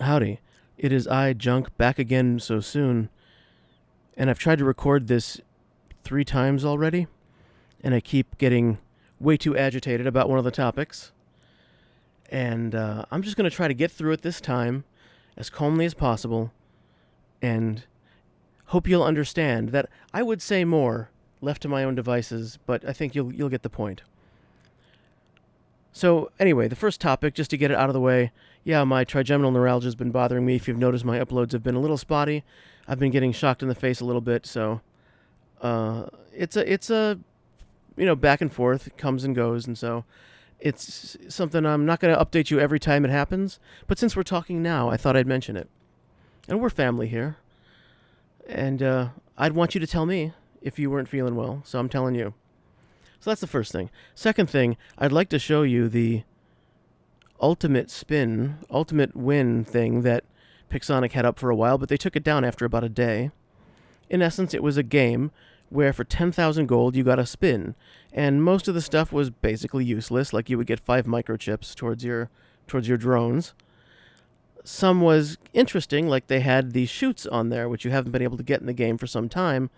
Howdy. It is I, Junk, back again so soon. And I've tried to record this 3 times already, and I keep getting way too agitated about one of the topics. And I'm just going to try to get through it this time as calmly as possible, and hope you'll understand that I would say more left to my own devices, but I think you'll get the point. So anyway, the first topic, just to get it out of the way, yeah, my trigeminal neuralgia has been bothering me. If you've noticed, my uploads have been a little spotty. I've been getting shocked in the face a little bit, so it's a back and forth, it comes and goes, and so it's something I'm not going to update you every time it happens, but since we're talking now, I thought I'd mention it. And we're family here, and I'd want you to tell me if you weren't feeling well, so I'm telling you. So that's the first thing. Second thing, I'd like to show you the ultimate win thing that Pixonic had up for a while, but they took it down after about a day. In essence, it was a game where for 10,000 gold you got a spin, and most of the stuff was basically useless, like you would get 5 microchips towards your drones. Some was interesting, like they had these chutes on there, which you haven't been able to get in the game for some time,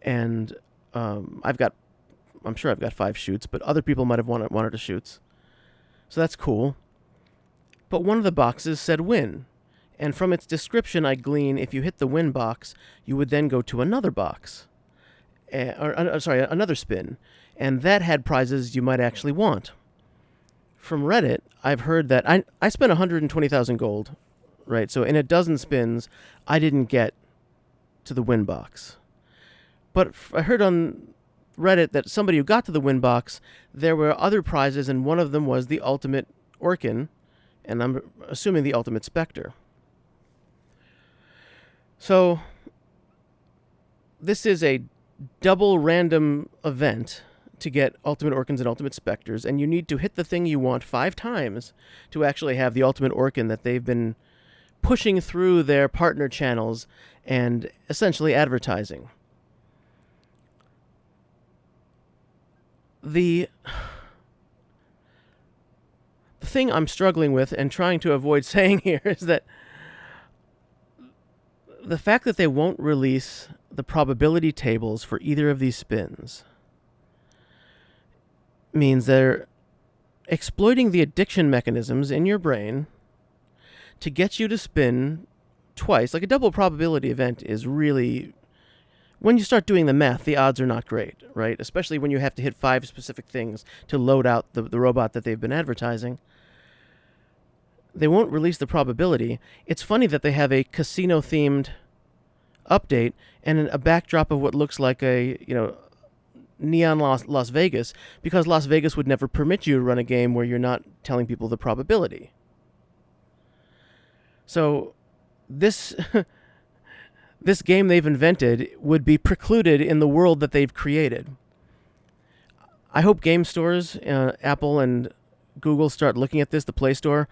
and I'm sure I've got 5 chutes, but other people might have wanted the chutes. So that's cool. But one of the boxes said win. And from its description, I glean if you hit the win box, you would then go to another box. Another spin. And that had prizes you might actually want. From Reddit, I've heard that I spent 120,000 gold, right? So in a dozen spins, I didn't get to the win box. But I heard on Reddit that somebody who got to the win box, there were other prizes, and one of them was the ultimate Orkin, and I'm assuming the ultimate Spectre. So this is a double random event to get ultimate Orkins and ultimate Spectres, and you need to hit the thing you want 5 times to actually have the ultimate Orkin that they've been pushing through their partner channels and essentially advertising. The thing I'm struggling with and trying to avoid saying here is that the fact that they won't release the probability tables for either of these spins means they're exploiting the addiction mechanisms in your brain to get you to spin twice. Like a double probability event is really, when you start doing the math, the odds are not great, right? Especially when you have to hit 5 specific things to load out the robot that they've been advertising. They won't release the probability. It's funny that they have a casino-themed update and a backdrop of what looks like a, neon Las Vegas, because Las Vegas would never permit you to run a game where you're not telling people the probability. So this this game they've invented would be precluded in the world that they've created. I hope game stores, Apple and Google, start looking at this, the Play Store,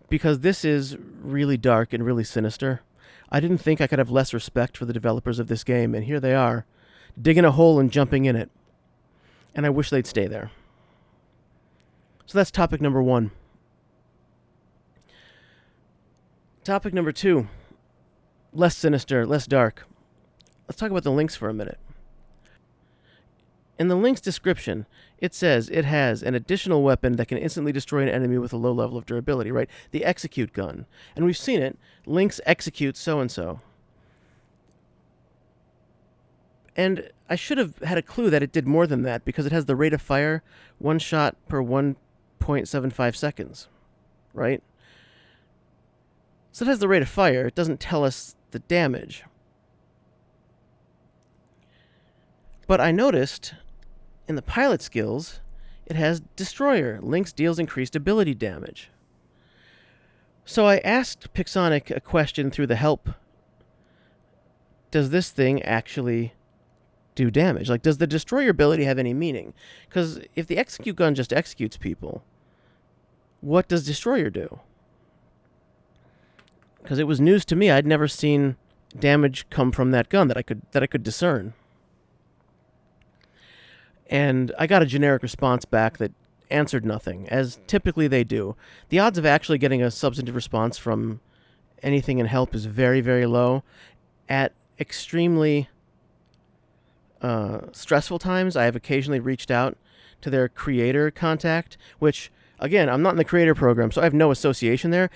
because this is really dark and really sinister. I didn't think I could have less respect for the developers of this game, and here they are, digging a hole and jumping in it. And I wish they'd stay there. So that's topic number 1. Topic number 2. Less sinister, less dark. Let's talk about the Lynx for a minute. In the Lynx description, it says it has an additional weapon that can instantly destroy an enemy with a low level of durability, right? The execute gun. And we've seen it. Lynx executes so-and-so. And I should have had a clue that it did more than that, because it has the rate of fire 1 shot per 1.75 seconds, right? So it has the rate of fire. It doesn't tell us the damage. But I noticed in the pilot skills, it has Destroyer. Lynx deals increased ability damage. So I asked Pixonic a question through the help. Does this thing actually do damage? Like, does the Destroyer ability have any meaning? Because if the execute gun just executes people, what does Destroyer do? Because it was news to me. I'd never seen damage come from that gun that I could discern. And I got a generic response back that answered nothing, as typically they do. The odds of actually getting a substantive response from anything in help is very, very low. At extremely stressful times, I have occasionally reached out to their creator contact, which, again, I'm not in the creator program, so I have no association there.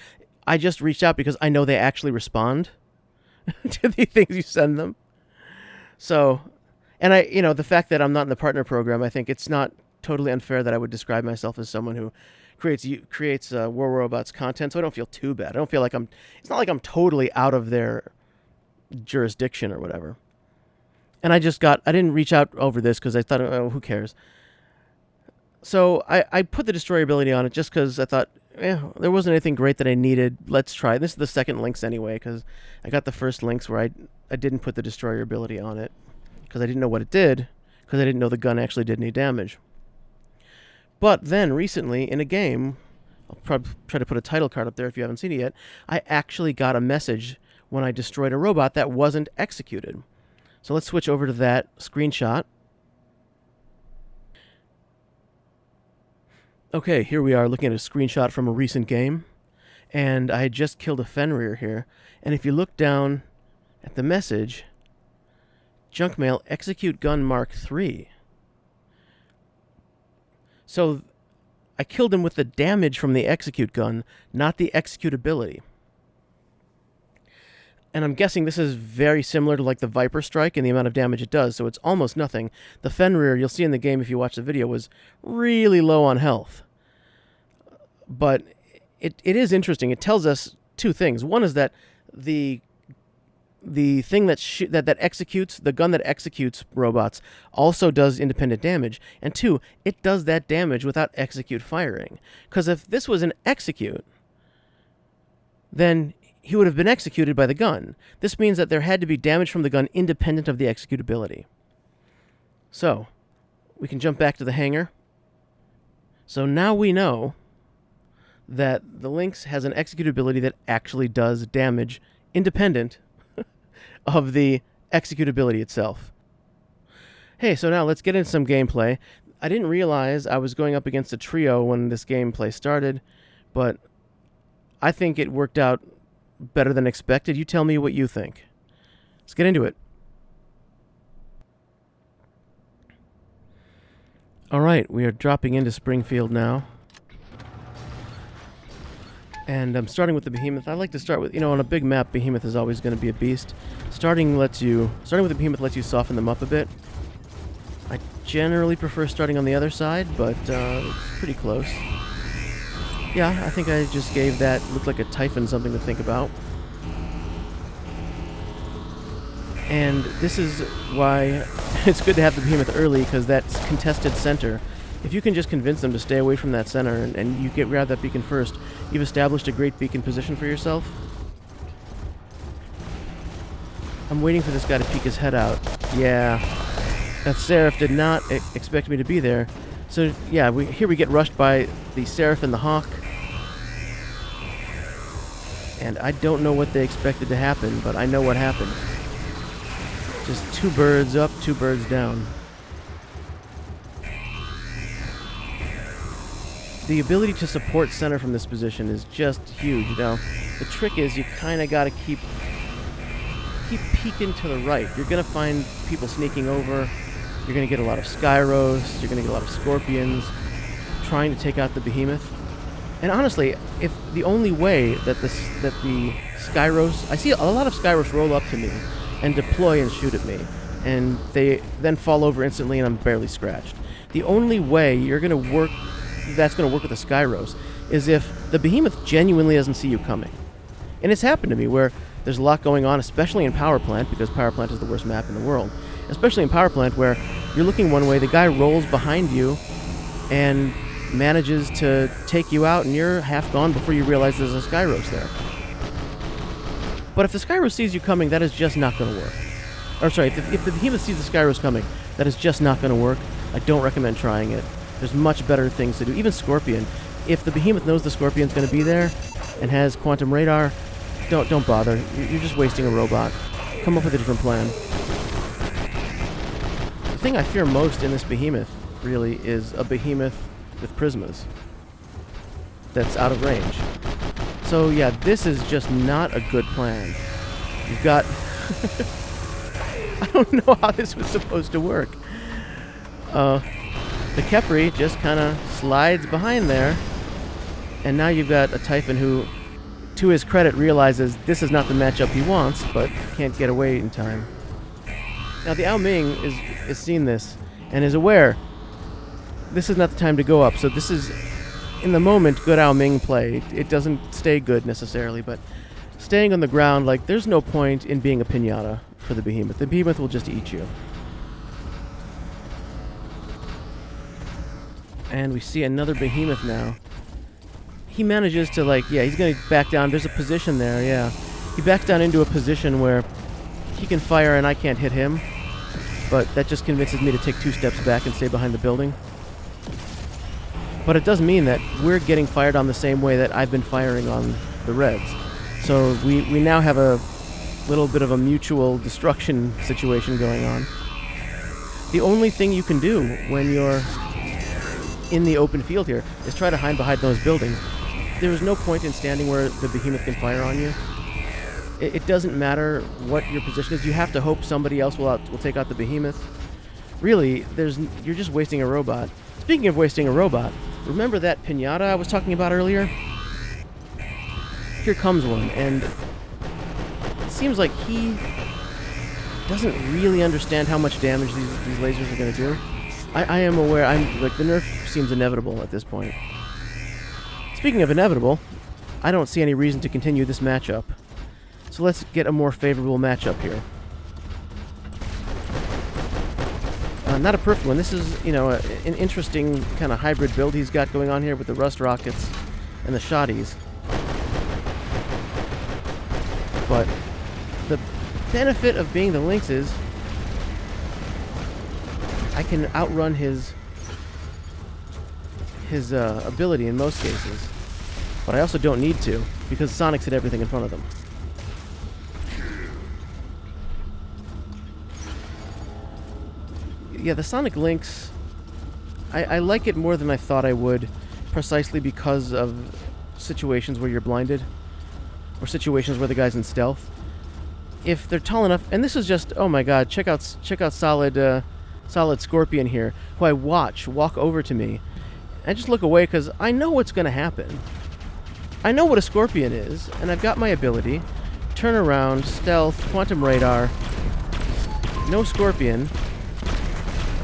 I just reached out because I know they actually respond to the things you send them. So, and the fact that I'm not in the partner program, I think it's not totally unfair that I would describe myself as someone who creates War Robots content, so I don't feel too bad. I don't feel like it's not like I'm totally out of their jurisdiction or whatever. And I didn't reach out over this because I thought, oh, who cares? So I put the destroyer ability on it just because I thought, there wasn't anything great that I needed. Let's try. This is the second Lynx anyway, because I got the first Lynx where I didn't put the destroyer ability on it because I didn't know what it did, because I didn't know the gun actually did any damage. But then recently in a game, I'll probably try to put a title card up there if you haven't seen it yet, I actually got a message when I destroyed a robot that wasn't executed. So let's switch over to that screenshot. Okay, here we are looking at a screenshot from a recent game, and I had just killed a Fenrir here, and if you look down at the message, junk mail, execute gun Mark III. So I killed him with the damage from the execute gun, not the executability. And I'm guessing this is very similar to like the Viper Strike and the amount of damage it does, so it's almost nothing. The Fenrir, you'll see in the game if you watch the video, was really low on health. But it is interesting. It tells us two things. One is that the thing that executes, the gun that executes robots, also does independent damage. And two, it does that damage without execute firing. Because if this was an execute, then he would have been executed by the gun. This means that there had to be damage from the gun independent of the executability. So, we can jump back to the hangar. So now we know that the Lynx has an executability that actually does damage independent of the executability itself. Hey, so now let's get into some gameplay. I didn't realize I was going up against a trio when this gameplay started, but I think it worked out better than expected. You tell me what you think. Let's get into it. Alright, we are dropping into Springfield now. And I'm starting with the Behemoth. I like to start with, on a big map, Behemoth is always going to be a beast. Starting with the Behemoth lets you soften them up a bit. I generally prefer starting on the other side, but it's pretty close. Yeah, I think I just gave that, looked like a Typhon, something to think about. And this is why it's good to have the Behemoth early, because that's contested center. If you can just convince them to stay away from that center, and you grab that beacon first, you've established a great beacon position for yourself. I'm waiting for this guy to peek his head out. Yeah, that Seraph did not expect me to be there. So, yeah, here we get rushed by the Seraph and the Hawk. And I don't know what they expected to happen, but I know what happened. Just 2 birds up, 2 birds down. The ability to support center from this position is just huge. Now, the trick is you kind of got to keep peeking to the right. You're going to find people sneaking over. You're going to get a lot of Skyros. You're going to get a lot of Scorpions trying to take out the Behemoth. And honestly, if the only way that the Skyros... I see a lot of Skyros roll up to me and deploy and shoot at me. And they then fall over instantly and I'm barely scratched. The only way that's going to work with the Skyros is if the Behemoth genuinely doesn't see you coming. And it's happened to me where there's a lot going on, especially in Power Plant, because Power Plant is the worst map in the world. Especially in Power Plant, where you're looking one way, the guy rolls behind you and manages to take you out, and you're half gone before you realize there's a Skyros there. But if the Skyros sees you coming, that is just not going to work. Or sorry, if the Behemoth sees the Skyros coming, that is just not going to work. I don't recommend trying it. There's much better things to do. Even Scorpion. If the Behemoth knows the Scorpion's going to be there and has quantum radar, don't bother. You're just wasting a robot. Come up with a different plan. The thing I fear most in this Behemoth, really, is a Behemoth with prismas that's out of range. So yeah, this is just not a good plan. You've got... I don't know how this was supposed to work. The Khepri just kind of slides behind there. And now you've got a Typhon who, to his credit, realizes this is not the matchup he wants, but can't get away in time. Now the Ao Ming is seen this and is aware this is not the time to go up. So this is, in the moment, good Ao Ming play. It doesn't stay good necessarily, but staying on the ground, like, there's no point in being a pinata for the behemoth. The behemoth will just eat you. And we see another behemoth now. He manages to, like, yeah, he's going to back down. There's a position there, yeah. He backs down into a position where he can fire and I can't hit him. But that just convinces me to take 2 steps back and stay behind the building. But it does mean that we're getting fired on the same way that I've been firing on the Reds. So we now have a little bit of a mutual destruction situation going on. The only thing you can do when you're in the open field here is try to hide behind those buildings. There's no point in standing where the behemoth can fire on you. It doesn't matter what your position is. You have to hope somebody else will take out the behemoth. Really, you're just wasting a robot. Speaking of wasting a robot, remember that pinata I was talking about earlier? Here comes one, and it seems like he doesn't really understand how much damage these lasers are going to do. I am aware. The nerf seems inevitable at this point. Speaking of inevitable, I don't see any reason to continue this matchup. So let's get a more favorable matchup here. Not a perfect one. This is, an interesting kind of hybrid build he's got going on here with the rust rockets and the shotties. But the benefit of being the Lynx is I can outrun his ability in most cases. But I also don't need to, because Sonic's hit everything in front of them. Yeah, the Sonic Lynx, I like it more than I thought I would, precisely because of situations where you're blinded, or situations where the guy's in stealth. If they're tall enough, and this is just, oh my god, check out solid Scorpion here, who I watch walk over to me. I just look away because I know what's going to happen. I know what a Scorpion is, and I've got my ability. Turn around, stealth, quantum radar, no Scorpion,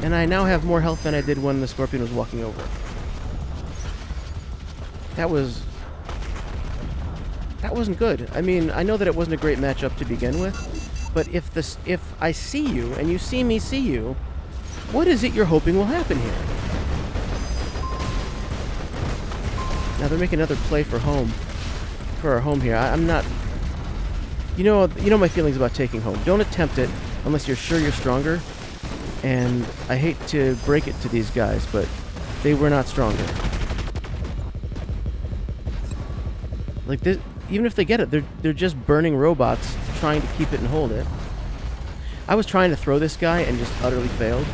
and I now have more health than I did when the Scorpion was walking over. That wasn't good. I mean, I know that it wasn't a great matchup to begin with, but if I see you, and you see me see you, what is it you're hoping will happen here? Now they're making another play for our home here. I'm not... You know my feelings about taking home. Don't attempt it unless you're sure you're stronger. And I hate to break it to these guys, but they were not stronger. Like this, even if they get it, they're just burning robots trying to keep it and hold it. I was trying to throw this guy and just utterly failed.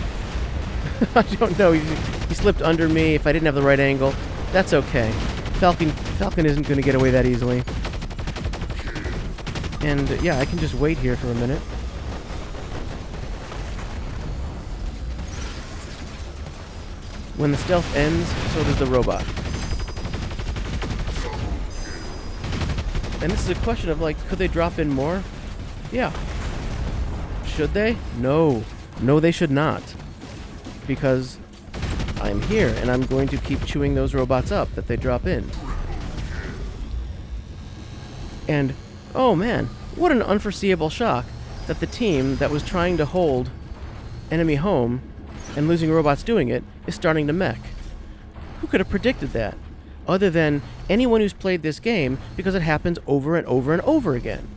I don't know. He slipped under me. If I didn't have the right angle, that's okay. Falcon isn't going to get away that easily. And yeah, I can just wait here for a minute. When the stealth ends, so does the robot. And this is a question of, like, could they drop in more? Yeah. Should they? No. No, they should not. Because I'm here, and I'm going to keep chewing those robots up that they drop in. And, oh man, what an unforeseeable shock that the team that was trying to hold enemy home and losing robots doing it is starting to mech. Who could have predicted that? Other than anyone who's played this game, because it happens over and over and over again.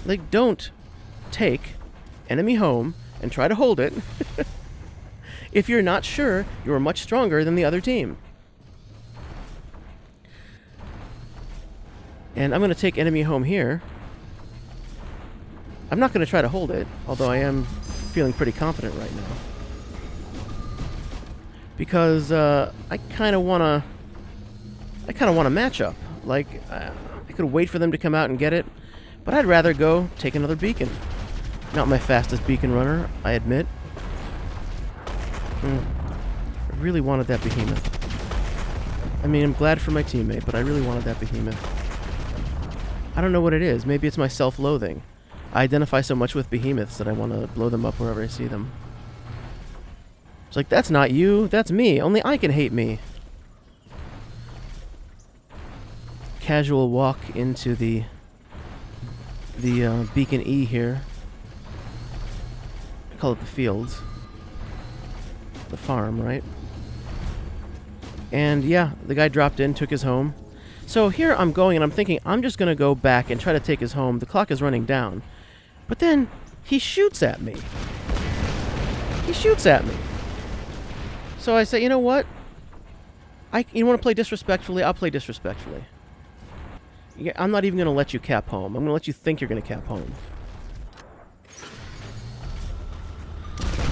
Like, don't take enemy home and try to hold it if you're not sure you're much stronger than the other team. And I'm going to take enemy home here. I'm not going to try to hold it, although I am feeling pretty confident right now. Because I kind of want to I kind of want a matchup. Like, I could wait for them to come out and get it, but I'd rather go take another beacon. Not my fastest beacon runner, I admit. I really wanted that behemoth. I mean, I'm glad for my teammate, but I really wanted that behemoth. I don't know what it is. Maybe it's my self-loathing. I identify so much with behemoths that I want to blow them up wherever I see them. It's like, that's not you, that's me. Only I can hate me. Casual walk into the Beacon E here. I call it the fields. The farm, right? And yeah, the guy dropped in, took his home. So here I'm going and I'm thinking I'm just going to go back and try to take his home. The clock is running down. But then he shoots at me. He shoots at me. So I say, you know what? You want to play disrespectfully? I'll play disrespectfully. I'm not even going to let you cap home. I'm going to let you think you're going to cap home.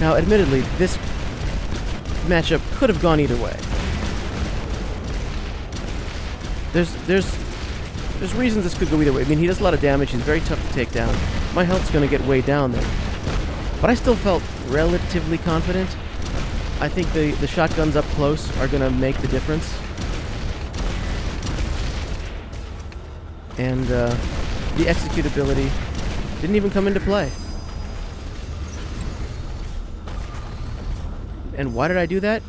Now, admittedly, this matchup could have gone either way. There's reasons this could go either way. I mean, he does a lot of damage. He's very tough to take down. My health's going to get way down there. But I still felt relatively confident. I think the shotguns up close are going to make the difference. And the executability didn't even come into play. And why did I do that?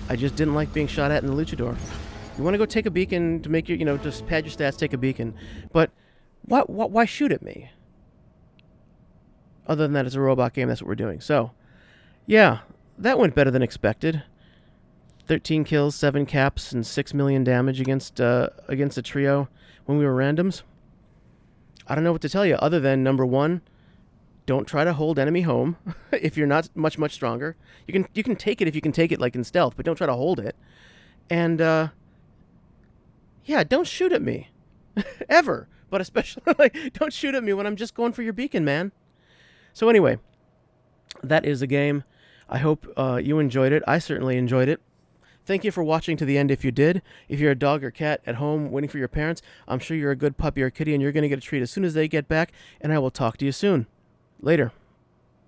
I just didn't like being shot at in the luchador. You want to go take a beacon to make your, just pad your stats, take a beacon. But why shoot at me? Other than that, it's a robot game, that's what we're doing. So, yeah, that went better than expected. 13 kills, 7 caps, and 6 million damage against a trio when we were randoms. I don't know what to tell you other than, number one, don't try to hold enemy home if you're not much stronger. You can take it if you can take it like in stealth, but don't try to hold it. And yeah, don't shoot at me ever, but especially don't shoot at me when I'm just going for your beacon, man. So anyway, that is the game. I hope you enjoyed it. I certainly enjoyed it. Thank you for watching to the end if you did. If you're a dog or cat at home waiting for your parents, I'm sure you're a good puppy or kitty and you're going to get a treat as soon as they get back, and I will talk to you soon. Later.